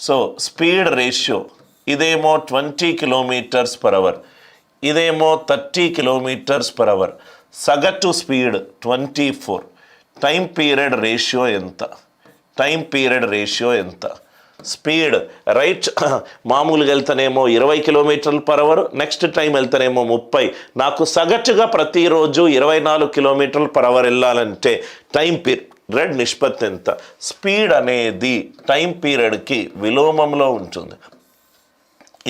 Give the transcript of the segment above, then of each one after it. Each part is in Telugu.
సో స్పీడ్ రేషియో ఇదేమో 20 km/h, ఇదేమో 30 km/h. సగటు స్పీడ్ 24. టైం పీరియడ్ రేషియో ఎంత? టైం పీరియడ్ రేషియో ఎంత? స్పీడ్ రైట్ మామూలుగా వెళ్తానేమో 20 km/h, నెక్స్ట్ టైం వెళ్తానేమో 30. నాకు సగటుగా ప్రతిరోజు 24 km/h వెళ్ళాలంటే టైం పీరియడ్ నిష్పత్తి ఎంత? స్పీడ్ అనేది టైం పీరియడ్కి విలోమంలో ఉంటుంది,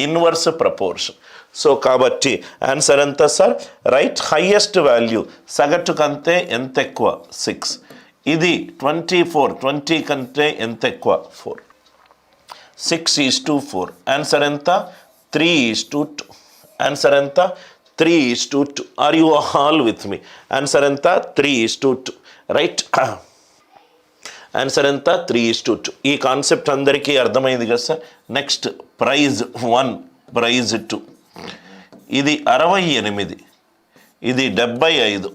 ఇన్వర్స్ ప్రపోర్షన్. సో కాబట్టి ఆన్సర్ ఎంత సార్? రైట్, హైయెస్ట్ వాల్యూ సగటు కంటే ఎంత ఎక్కువ? 6. ఇది 24, 20 కంటే ఎంత ఎక్కువ? 4. 6:4. ఆన్సర్ ఎంత? 3:2. ఆన్సర్ ఎంత? 3:2. Are you all with me? Answer ఎంత? 3:2. రైట్, ఆన్సర్ ఎంత? 3:2. ఈ కాన్సెప్ట్ అందరికీ అర్థమైంది కదా సార్? Next praise 1, praise 2. ఇది 68, ఇది 75.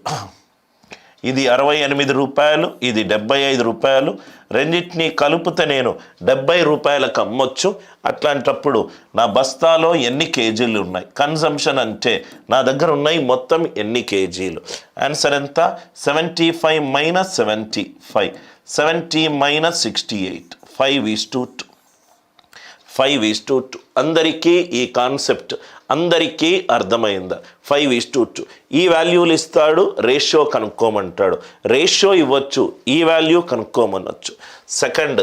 ఇది 68 రూపాయలు, ఇది 75 రూపాయలు. రెండింటినీ కలుపుతే నేను 70 రూపాయలకు అమ్మొచ్చు. అట్లాంటప్పుడు నా బస్తాలో ఎన్ని కేజీలు ఉన్నాయి? కన్సంప్షన్ అంటే నా దగ్గర ఉన్నాయి మొత్తం ఎన్ని కేజీలు? ఆన్సర్ ఎంత? 75 - 75. 70 - 68. 5:2. 5:2. అందరికీ ఈ కాన్సెప్ట్ అందరికీ అర్థమైందా? 5:2. ఈ వాల్యూలు ఇస్తాడు, రేషియో కనుక్కోమంటాడు. రేషియో ఇవ్వచ్చు, ఈ వాల్యూ కనుక్కోమనొచ్చు. సెకండ్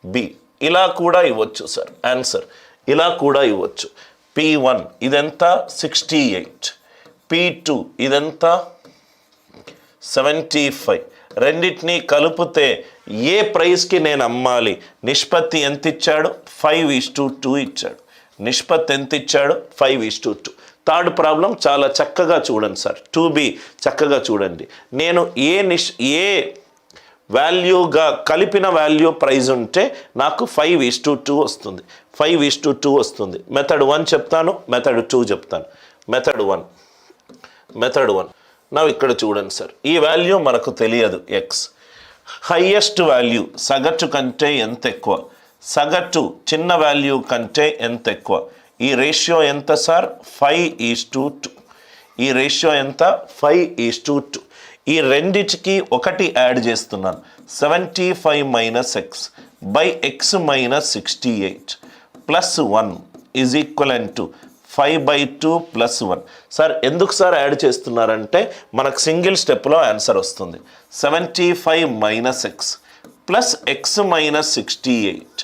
బి ఇలా కూడా ఇవ్వచ్చు సార్. ఆన్సర్ ఇలా కూడా ఇవ్వచ్చు. P1 ఇదంతా 68, P2 ఇదంతా 75. రెండింటినీ కలిపితే ఏ ప్రైస్కి నేను అమ్మాలి? నిష్పత్తి ఎంత ఇచ్చాడు? 5:2 ఇచ్చాడు. నిష్పత్తి ఎంత ఇచ్చాడు? 5:2. థర్డ్ ప్రాబ్లం చాలా చక్కగా చూడండి సార్. 2B చక్కగా చూడండి. నేను ఏ వాల్యూగా కలిపిన వాల్యూ ప్రైజ్ ఉంటే నాకు 5:2 వస్తుంది. 5:2 వస్తుంది. మెథడ్ 1 చెప్తాను, మెథడ్ 2 చెప్తాను. మెథడ్ 1 నా ఇక్కడ చూడండి సార్. ఈ వాల్యూ మనకు తెలియదు, x. హైయెస్ట్ వాల్యూ సగటు కంటే ఎంత ఎక్కువ? సగటు చిన్న వాల్యూ కంటే ఎంత ఎక్కువ? ఈ రేషియో ఎంత సార్? 5:2. ఈ రేషియో ఎంత? 5:2. ఈ రెండిటికి ఒకటి యాడ్ చేస్తున్నాను. 75 - x by x - 68 plus 1 is equal to 5/2 plus 1. Sir ఎందుకు సార్ యాడ్ చేస్తున్నారంటే మనకు సింగిల్ స్టెప్లో ఆన్సర్ వస్తుంది. 75 - x plus x - 68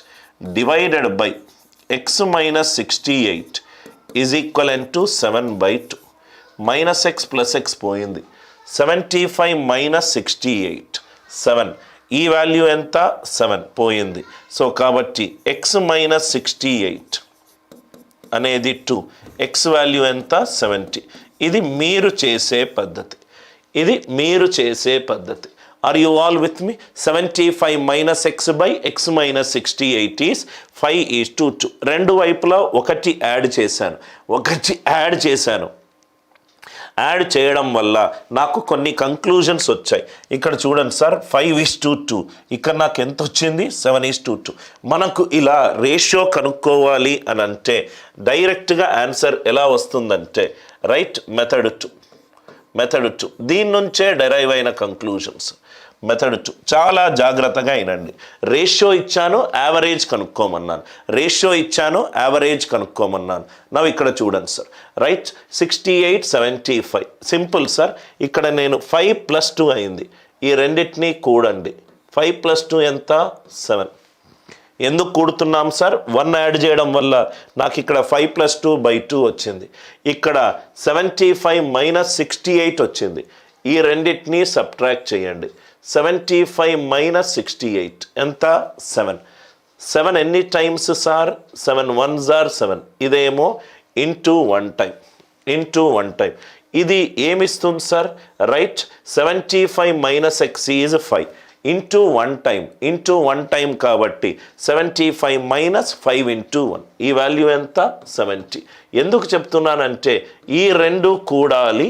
divided by x - 68 is equal to 7/2. Minus x plus x పోయింది. 75 - 68 7. ఈ వాల్యూ ఎంత? 7 పోయింది. సో కాబట్టి x - 68 అనేది 2. x వాల్యూ ఎంత? 70. ఇది మీరు చేసే పద్ధతి. ఇది మీరు చేసే పద్ధతి. Are you all with me? 75 - x by x - 68 is 5:2. రెండు వైపులా ఒకటి యాడ్ చేశాను. యాడ్ చేయడం వల్ల నాకు కొన్ని కంక్లూజన్స్ వచ్చాయి. ఇక్కడ చూడండి సార్, 5:2. ఇక్కడ నాకు ఎంత వచ్చింది? 7:2. మనకు ఇలా రేషియో కనుక్కోవాలి అని అంటే డైరెక్ట్గా ఆన్సర్ ఎలా వస్తుందంటే రైట్, మెథడ్ 2. దీని నుంచే డెరైవ్ అయిన కంక్లూజన్స్. మెథడ్ 2 చాలా జాగ్రత్తగా అయినండి. రేషియో ఇచ్చాను, యావరేజ్ కనుక్కోమన్నాను. నవ్వు ఇక్కడ చూడండి సార్. Right, 68 75 simple sir. ఇక్కడ నేను 5 + 2 అయింది. ఈ రెండింటినీ కూడండి. 5 + 2 ఎంత? 7. ఎందుకు కూడుతున్నాం సార్? 1 యాడ్ చేయడం వల్ల నాకు ఇక్కడ 5 + 2/2 వచ్చింది. ఇక్కడ 75 - 68 వచ్చింది. ఈ రెండింటినీ సబ్ట్రాక్ట్ చేయండి. 75 - 68 ఎంత? 7. 7 ఎన్ని టైమ్స్ సార్? 7 1s are 7. ఇదేమో ఇంటూ 1 టైం. ఇది ఏమిస్తుంది sir? Right, 75 - x is 5 into 1 time కాబట్టి 75 - 5 × 1. ఈ వాల్యూ ఎంత? 70. ఎందుకు చెప్తున్నానంటే ఈ రెండు కూడాలి,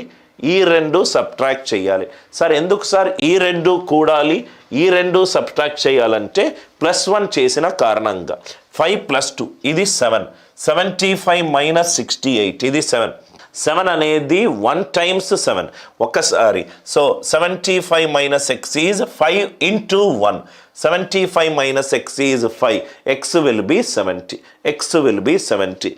ఈ రెండు సబ్ట్రాక్ట్ చేయాలి. సార్ ఎందుకు సార్ ఈ రెండు కూడాలి, ఈ రెండు సబ్ట్రాక్ట్ చేయాలంటే +1 చేసిన కారణంగా. 5 + 2 ఇది 7, 75 - 68 ఇది 7. 7 అనేది 1 × 7 ఒకసారి. So 75 - x is 5 × 1. 75 - x is 5. x will be 70. x will be 70.